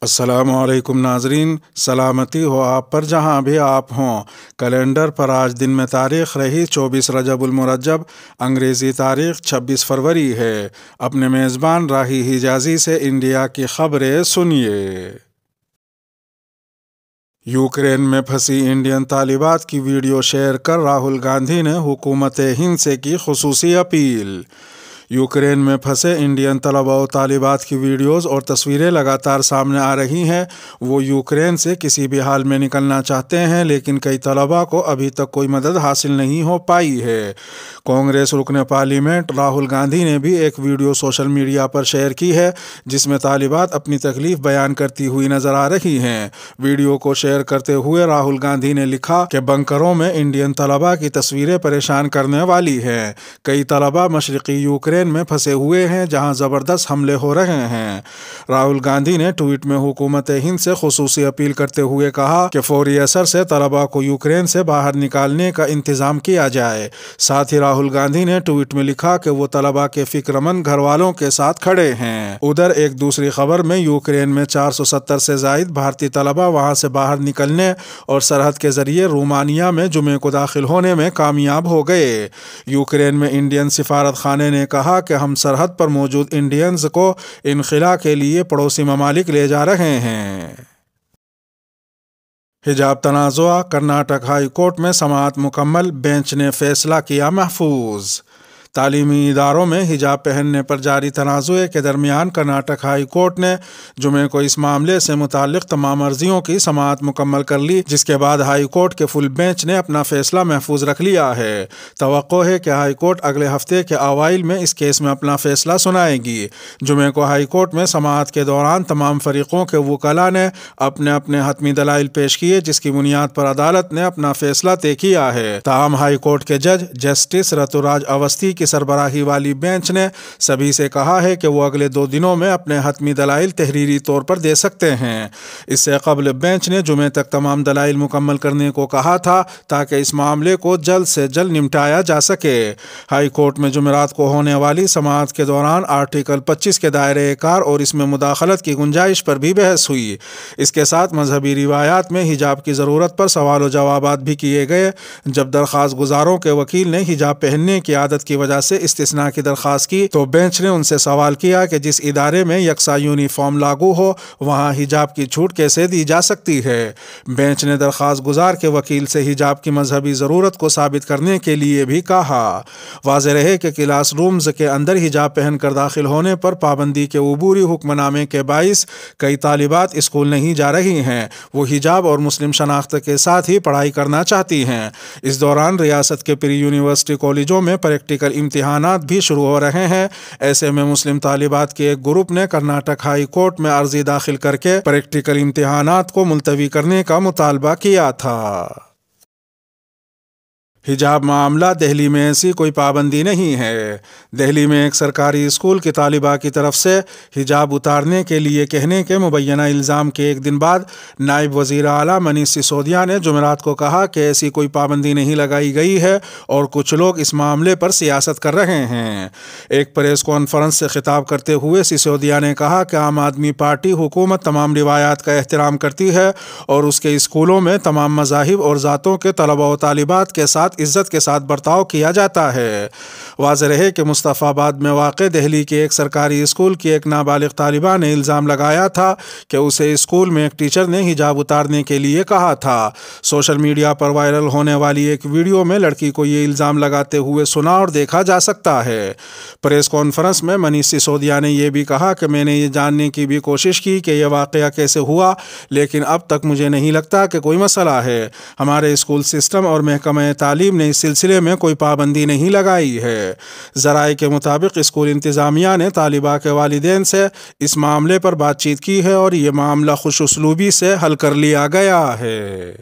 السلام علیکم ناظرین، سلامتی ہو آپ پر جہاں بھی آپ ہوں۔ کیلنڈر پر آج دن میں تاریخ رہی 24 رجب المرجب، انگریزی تاریخ 26 فروری ہے۔ اپنے میزبان راہی حجازی سے انڈیا کی خبریں سنیے۔ یوکرین میں پھنسی انڈین طالبات کی ویڈیو شیئر کر راہل گاندھی نے حکومت ہند سے کی خصوصی اپیل۔ یوکرین میں پھنسے انڈین طلباء و طالبات کی ویڈیوز اور تصویریں لگاتار سامنے آ رہی ہیں۔ وہ یوکرین سے کسی بھی حال میں نکلنا چاہتے ہیں، لیکن کئی طلباء کو ابھی تک کوئی مدد حاصل نہیں ہو پائی ہے۔ کانگریس رکن پارلیمنٹ راہل گاندھی نے بھی ایک ویڈیو سوشل میڈیا پر شیئر کی ہے، جس میں طالبات اپنی تکلیف بیان کرتی ہوئی نظر آ رہی ہیں۔ ویڈیو کو شیئر کرتے ہوئے راہل گاندھی نے لکھا کہ بنکروں میں انڈین طلباء کی تصویریں پریشان کرنے والی ہیں۔ کئی طلباء مشرقی یوکرین میں پھنسے ہوئے ہیں، جہاں زبردست حملے ہو رہے ہیں۔ راہل گاندھی نے ٹویٹ میں حکومت ہند سے خصوصی اپیل کرتے ہوئے کہا کہ فوری اثر سے طلباء کو یوکرین سے باہر نکالنے کا انتظام کیا جائے۔ ساتھ ہی راہل گاندھی نے ٹویٹ میں لکھا کہ وہ طلباء کے فکر مند گھر والوں کے ساتھ کھڑے ہیں۔ ادھر ایک دوسری خبر میں یوکرین میں 470 سے زائد بھارتی طلباء وہاں سے باہر نکلنے اور سرحد کے ذریعے رومانیہ میں جمعے کو داخل ہونے میں کامیاب ہو گئے۔ یوکرین میں انڈین سفارت خانے نے کہا کہ ہم سرحد پر موجود انڈینز کو انخلا کے لیے پڑوسی ممالک لے جا رہے ہیں۔ حجاب تنازعہ، کرناٹک ہائی کورٹ میں سماعت مکمل، بینچ نے فیصلہ کیا محفوظ۔ تعلیمی اداروں میں حجاب پہننے پر جاری تنازع کے درمیان کرناٹک ہائی کورٹ نے جمعے کو اس معاملے سے متعلق تمام عرضیوں کی سماعت مکمل کر لی، جس کے بعد ہائی کورٹ کے فل بینچ نے اپنا فیصلہ محفوظ رکھ لیا ہے۔ توقع ہے کہ ہائی کورٹ اگلے ہفتے کے اوائل میں اس کیس میں اپنا فیصلہ سنائے گی۔ جمعے کو ہائی کورٹ میں سماعت کے دوران تمام فریقوں کے وکلاء نے اپنے اپنے حتمی دلائل پیش کیے، جس کی بنیاد پر عدالت نے اپنا فیصلہ طے کیا ہے۔ تاہم ہائی کورٹ کے جج جسٹس رتوراج اوستھی کی سربراہی والی بینچ نے سبھی سے کہا ہے کہ وہ اگلے 2 دنوں میں اپنے حتمی دلائل تحریری طور پر دے سکتے ہیں۔ اس سے قبل بینچ نے جمعے تک تمام دلائل مکمل کرنے کو کہا تھا، تاکہ اس معاملے کو جلد سے جلد نمٹایا جا سکے۔ ہائی کورٹ میں جمعرات کو ہونے والی سماعت کے دوران آرٹیکل 25 کے دائرۂ کار اور اس میں مداخلت کی گنجائش پر بھی بحث ہوئی۔ اس کے ساتھ مذہبی روایات میں حجاب کی ضرورت پر سوال و جوابات بھی کیے گئے۔ جب درخواست گزاروں کے وکیل نے حجاب پہننے کی عادت کی وجہ سے استثناء کی درخواست کی، تو بینچ نے ان سے سوال کیا کہ جس ادارے میں یکساں یونیفارم لاگو ہو، وہاں حجاب کی چھوٹ کیسے دی جا سکتی ہے۔ بینچ نے درخواست گزار کے وکیل سے حجاب کی مذہبی ضرورت کو ثابت کرنے کے لیے بھی کہا۔ واضح رہے کہ کلاس رومز کے اندر حجاب پہن کر داخل ہونے پر پابندی کے عبوری حکم نامے کے باعث کئی طالبات اسکول نہیں جا رہی ہیں۔ وہ حجاب اور مسلم شناخت کے ساتھ ہی پڑھائی کرنا چاہتی ہیں۔ اس دوران ریاست کے پری یونیورسٹی کالجوں میں پریکٹیکل امتحانات بھی شروع ہو رہے ہیں۔ ایسے میں مسلم طالبات کے ایک گروپ نے کرناٹک ہائی کورٹ میں عرضی داخل کر کے پریکٹیکل امتحانات کو ملتوی کرنے کا مطالبہ کیا تھا۔ حجاب معاملہ، دہلی میں ایسی کوئی پابندی نہیں ہے۔ دہلی میں ایک سرکاری اسکول کی طالبہ کی طرف سے حجاب اتارنے کے لیے کہنے کے مبینہ الزام کے ایک دن بعد نائب وزیر اعلیٰ منیش سسودیا نے جمعرات کو کہا کہ ایسی کوئی پابندی نہیں لگائی گئی ہے اور کچھ لوگ اس معاملے پر سیاست کر رہے ہیں۔ ایک پریس کانفرنس سے خطاب کرتے ہوئے سسودیا نے کہا کہ عام آدمی پارٹی حکومت تمام روایات کا احترام کرتی ہے اور اس کے اسکولوں میں تمام مذاہب اور ذاتوں کے طلبہ و طالبات کے ساتھ عزت کے ساتھ برتاؤ کیا جاتا ہے۔ واضح رہے کہ مصطفی آباد میں واقع دہلی کے ایک سرکاری اسکول کی ایک نابالغ طالبہ نے الزام لگایا تھا کہ اسے اسکول میں ایک ٹیچر نے حجاب اتارنے کے لیے کہا تھا۔ سوشل میڈیا پر وائرل ہونے والی ایک ویڈیو میں لڑکی کو یہ الزام لگاتے ہوئے سنا اور دیکھا جا سکتا ہے۔ پریس کانفرنس میں منیش سسودیا نے یہ بھی کہا کہ میں نے یہ جاننے کی بھی کوشش کی کہ یہ واقعہ کیسے ہوا، لیکن اب تک مجھے نہیں لگتا کہ کوئی مسئلہ ہے۔ ہمارے اسکول سسٹم اور محکمہ تعلیم نے اس سلسلے میں کوئی پابندی نہیں لگائی ہے۔ ذرائع کے مطابق اسکول انتظامیہ نے طالبہ کے والدین سے اس معاملے پر بات چیت کی ہے اور یہ معاملہ خوش اسلوبی سے حل کر لیا گیا ہے۔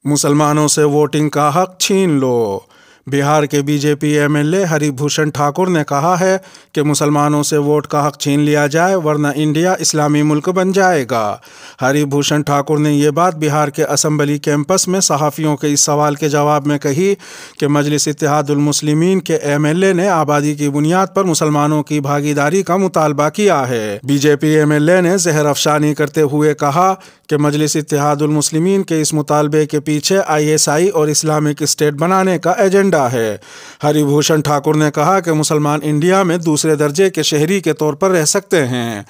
مسلمانوں سے ووٹنگ کا حق چھین لو۔ بہار کے B J P M L A Hari Bhushan Thakur نے کہا ہے کہ مسلمانوں سے ووٹ کا حق چھین لیا جائے ورنہ انڈیا اسلامی ملک بن جائے گا۔ ہری بھوشن ٹھاکر نے یہ بات بہار کے اسمبلی کیمپس میں صحافیوں کے اس سوال کے جواب میں کہی کہ مجلس اتحاد المسلمین کے ایم ایل اے نے آبادی کی بنیاد پر مسلمانوں کی بھاگیداری کا مطالبہ کیا ہے۔ B J P M L A نے زہر افشانی کرتے ہوئے کہا کہ مجلس اتحاد المسلمین کے اس مطالبے کے پیچھے ISI اور اسلامک اسٹیٹ بنانے کا ایجنڈا ہے۔ ہری بھوشن ٹھاکر نے کہا کہ مسلمان انڈیا میں دوسرے درجے کے شہری کے طور پر رہ سکتے ہیں۔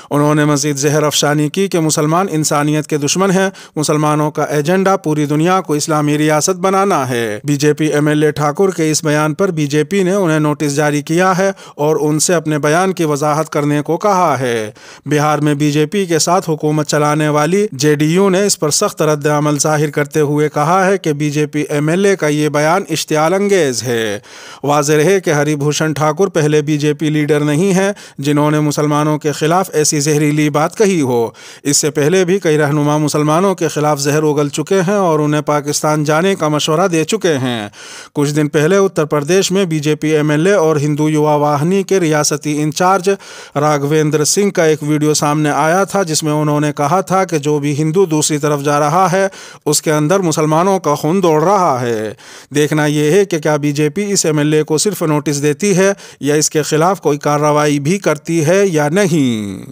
انہوں نے مزید زہر افشانی کی کہ مسلمان انسانیت کے دشمن ہیں۔ مسلمانوں کا ایجنڈا پوری دنیا کو اسلامی ریاست بنانا ہے۔ B J P M L A Thakur کے اس بیان پر بی جے پی نے انہیں نوٹس جاری کیا ہے اور ان سے اپنے بیان کی وضاحت کرنے کو کہا ہے۔ بہار میں بی جے پی کے ساتھ حکومت چلانے والی JDU نے اس پر سخت رد عمل ظاہر کرتے ہوئے کہا ہے کہ B J P M L A کا یہ بیان اشتعال انگیز ہے۔ واضح رہے کہ ہری بھوشن ٹھاکر پہلے بی جے پی لیڈر نہیں ہیں جنہوں نے مسلمانوں کے خلاف ایسی زہریلی بات کہی ہو۔ اس سے پہلے بھی کئی رہنما مسلمانوں کے خلاف زہر اگل چکے ہیں اور انہیں پاکستان جانے کا مشورہ دے چکے ہیں۔ کچھ دن پہلے اتر پردیش میں B J P M L A اور ہندو یوا واہنی کے ریاستی انچارج راگھویندر سنگھ کا ایک ویڈیو سامنے آیا تھا جس میں انہوں نے کہا تھا کہ جو بھی ہندو دوسری طرف جا رہا ہے اس کے اندر مسلمانوں کا خون دوڑ رہا ہے۔ دیکھنا یہ ہے کہ کیا بی جے پی اس ایم ایل اے کو صرف نوٹس دیتی ہے یا اس کے خلاف کوئی کارروائی بھی کرتی ہے یا نہیں۔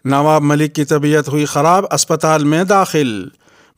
نواب ملک کی طبیعت ہوئی خراب، اسپتال میں داخل۔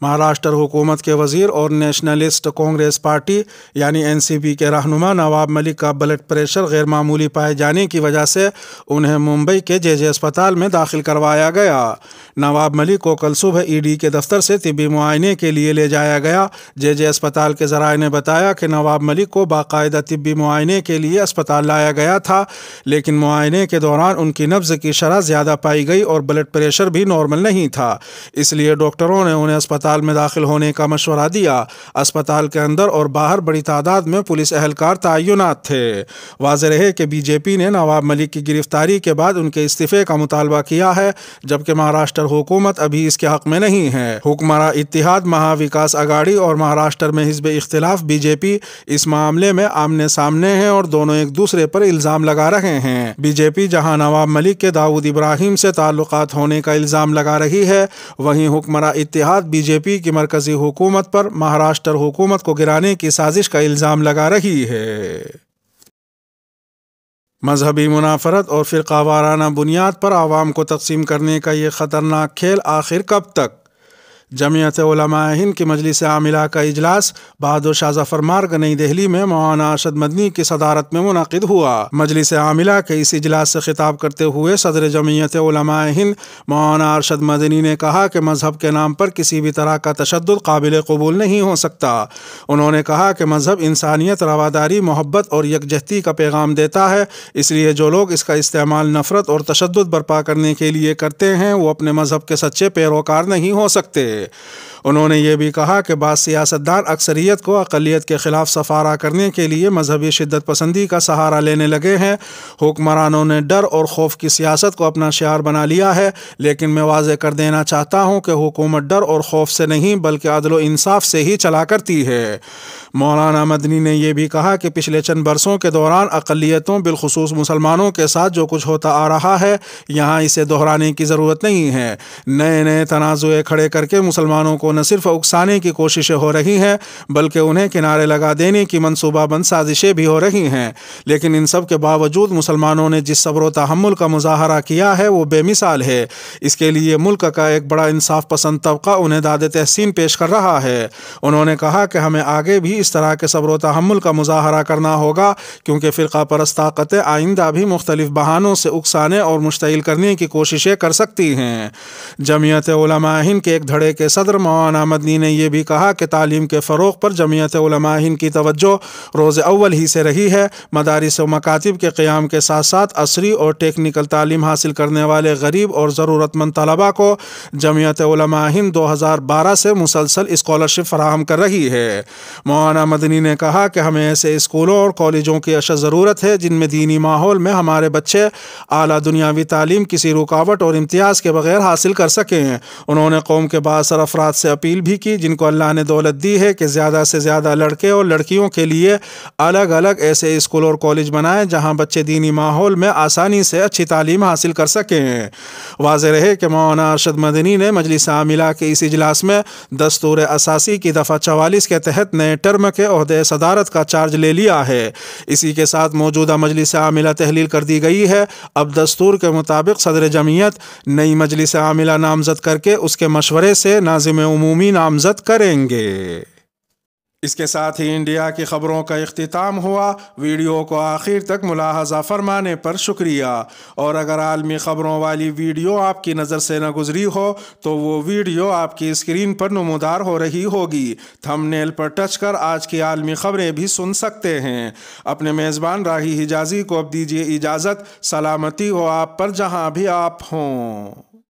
مہاراشٹر حکومت کے وزیر اور نیشنلسٹ کانگریس پارٹی یعنی NCP کے رہنما نواب ملک کا بلڈ پریشر غیر معمولی پائے جانے کی وجہ سے انہیں ممبئی کے JJ اسپتال میں داخل کروایا گیا۔ نواب ملک کو کل صبح ED کے دفتر سے طبی معائنے کے لیے لے جایا گیا۔ JJ اسپتال کے ذرائع نے بتایا کہ نواب ملک کو باقاعدہ طبی معائنے کے لیے اسپتال لایا گیا تھا، لیکن معائنے کے دوران ان کی نبض کی شرح زیادہ پائی گئی اور بلڈ پریشر بھی نارمل نہیں تھا، اس لیے ڈاکٹروں نے انہیں اسپتال میں داخل ہونے کا مشورہ دیا۔ اسپتال کے اندر اور باہر بڑی تعداد میں پولیس اہلکار تعینات تھے۔ واضح رہے کہ بی جے پی نے نواب ملک کی گرفتاری کے بعد ان کے استعفے کا مطالبہ کیا ہے، جبکہ مہاراشٹر حکومت ابھی اس کے حق میں نہیں ہے۔ حکمراں اتحاد مہا وکاس اگاڑی اور مہاراشٹر میں حزب اختلاف بی جے پی اس معاملے میں آمنے سامنے ہیں اور دونوں ایک دوسرے پر الزام لگا رہے ہیں۔ بی جے پی جہاں نواب ملک کے داؤد ابراہیم سے تعلقات ہونے کا الزام لگا رہی ہے، وہیں حکمراں اتحاد بی جے پی کی مرکزی حکومت پر مہاراشٹر حکومت کو گرانے کی سازش کا الزام لگا رہی ہے۔ مذہبی منافرت اور فرقہ وارانہ بنیاد پر عوام کو تقسیم کرنے کا یہ خطرناک کھیل آخر کب تک؟ جمعیت علماء ہند کی مجلس عاملہ کا اجلاس بہادر شاہ ظفر مارگ نئی دہلی میں مولانا ارشد مدنی کی صدارت میں منعقد ہوا۔ مجلس عاملہ کے اس اجلاس سے خطاب کرتے ہوئے صدر جمعیت علماء ہند مولانا ارشد مدنی نے کہا کہ مذہب کے نام پر کسی بھی طرح کا تشدد قابل قبول نہیں ہو سکتا۔ انہوں نے کہا کہ مذہب انسانیت، رواداری، محبت اور یکجہتی کا پیغام دیتا ہے، اس لیے جو لوگ اس کا استعمال نفرت اور تشدد برپا کرنے کے لیے کرتے ہیں وہ اپنے مذہب کے سچے پیروکار نہیں ہو سکتے۔ انہوں نے یہ بھی کہا کہ بعض سیاستدان اکثریت کو اقلیت کے خلاف سفارہ کرنے کے لیے مذہبی شدت پسندی کا سہارا لینے لگے ہیں۔ حکمرانوں نے ڈر اور خوف کی سیاست کو اپنا شعار بنا لیا ہے، لیکن میں واضح کر دینا چاہتا ہوں کہ حکومت ڈر اور خوف سے نہیں بلکہ عدل و انصاف سے ہی چلا کرتی ہے۔ مولانا مدنی نے یہ بھی کہا کہ پچھلے چند برسوں کے دوران اقلیتوں بالخصوص مسلمانوں کے ساتھ جو کچھ ہوتا آ رہا ہے یہاں اسے دہرانے کی ضرورت نہیں ہے۔ نئے تنازعے کھڑے کر کے مسلمانوں کو نہ صرف اکسانے کی کوششیں ہو رہی ہیں بلکہ انہیں کنارے لگا دینے کی منصوبہ بند سازشیں بھی ہو رہی ہیں، لیکن ان سب کے باوجود مسلمانوں نے جس صبر و تحمل کا مظاہرہ کیا ہے وہ بے مثال ہے۔ اس کے لیے ملک کا ایک بڑا انصاف پسند طبقہ انہیں داد تحسین پیش کر رہا ہے۔ انہوں نے کہا کہ ہمیں آگے بھی اس طرح کے صبر و تحمل کا مظاہرہ کرنا ہوگا کیونکہ فرقہ پرست طاقتیں آئندہ بھی مختلف بہانوں سے اکسانے اور مشتعل کرنے کی کوششیں کر سکتی ہیں۔ جمعیت علماء ہند کے ایک دھڑے کے صدر مولانا مدنی نے یہ بھی کہا کہ تعلیم کے فروغ پر جمعیت علماء ہند کی توجہ روز اول ہی سے رہی ہے۔ مدارس و مکاتب کے قیام کے ساتھ ساتھ عصری اور ٹیکنیکل تعلیم حاصل کرنے والے غریب اور ضرورت مند طلباء کو جمعیت علماء ہند 2012 سے مسلسل اسکالرشپ فراہم کر رہی ہے۔ مولانا مدنی نے کہا کہ ہمیں ایسے اسکولوں اور کالجوں کی اشد ضرورت ہے جن میں دینی ماحول میں ہمارے بچے اعلیٰ دنیاوی تعلیم کسی رکاوٹ اور امتیاز کے بغیر حاصل کر سکیں۔ انہوں نے قوم کے متاثر افراد سے اپیل بھی کی جن کو اللہ نے دولت دی ہے کہ زیادہ سے زیادہ لڑکے اور لڑکیوں کے لیے الگ الگ ایسے اسکول اور کالج بنائیں جہاں بچے دینی ماحول میں آسانی سے اچھی تعلیم حاصل کر سکیں۔ واضح رہے کہ مولانا ارشد مدنی نے مجلس عاملہ کے اس اجلاس میں دستور اساسی کی دفعہ 44 کے تحت نئے ٹرم کے عہدے صدارت کا چارج لے لیا ہے۔ اسی کے ساتھ موجودہ مجلس عاملہ تحلیل کر دی گئی ہے۔ اب دستور کے مطابق صدر جمعیت نئی مجلس عاملہ نامزد کر کے اس کے مشورے سے ناظم عمومی نامزد کریں گے۔ اس کے ساتھ ہی انڈیا کی خبروں کا اختتام ہوا۔ ویڈیو کو آخر تک ملاحظہ فرمانے پر شکریہ، اور اگر عالمی خبروں والی ویڈیو آپ کی نظر سے نہ گزری ہو تو وہ ویڈیو آپ کی اسکرین پر نمودار ہو رہی ہوگی۔ تھم نیل پر ٹچ کر آج کی عالمی خبریں بھی سن سکتے ہیں۔ اپنے میزبان راہی حجازی کو اب دیجیے اجازت۔ سلامتی ہو آپ پر جہاں بھی آپ ہوں۔